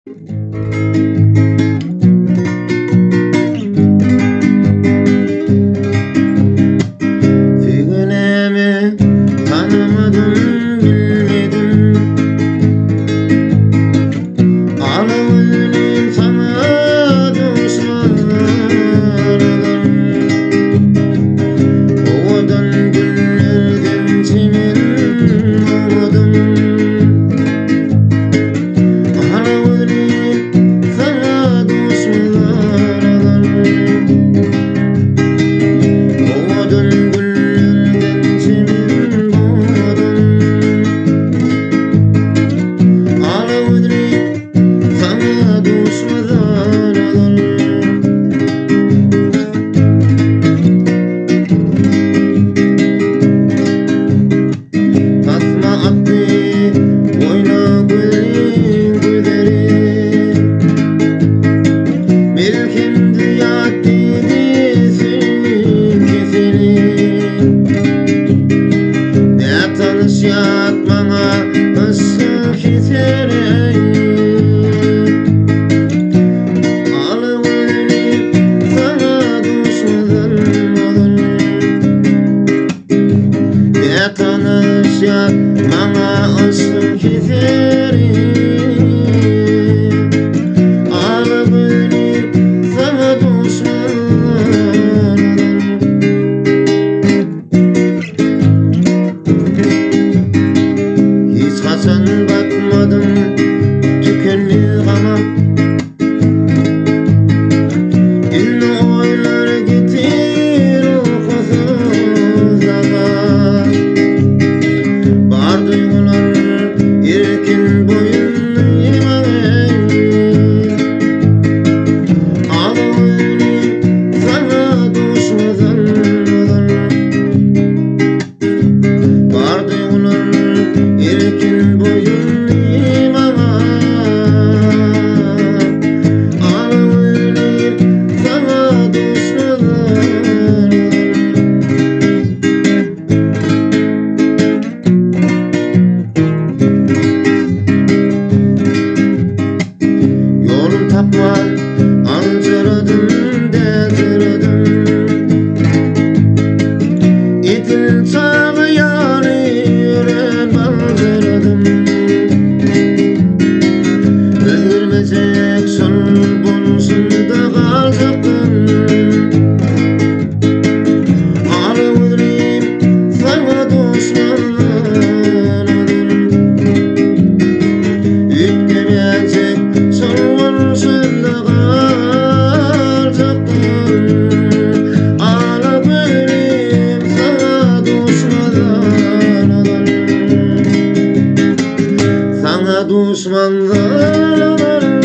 Fikrimi tanımadım, bilmedim. Ağlamayın sana düşmanlarım. Ovadan günlerden senin umudum. Ağlamayın sana düşmanlarım. Ovadan günlerden senin umudum. Ağlamayın sana düşmanlarım. Tasma attı boyna güleri. Melkimdi yattı senin keseli. Ne tanış yatmana ıslık keseri. Ağlamayın sana düşmanlarım olur. Ne tanış yatmana ıslık keseri. Ağlamayın sana düşmanlarım. Hiç kaçan bakmadım tükenli ama illa oylar getir uykusuz ama var duygular erkin boyunlu yemeğe. Ağlamayın sana düşmanlarım. Var duygular erkin boyunlu yemeğe. Ağlamayın sana düşmanlarım. Yolum tapman anjaradım deziradım. Etin çağı yarı yüren baldıradım. Özgürmecek sol bulsun da kalcaktım. Ağlamayın sana düşmanlarım. Ütgemeyecek sol bulsun da kalcaktım. Ağlamayın sana düşmanlarım. Sana düşmanlarım.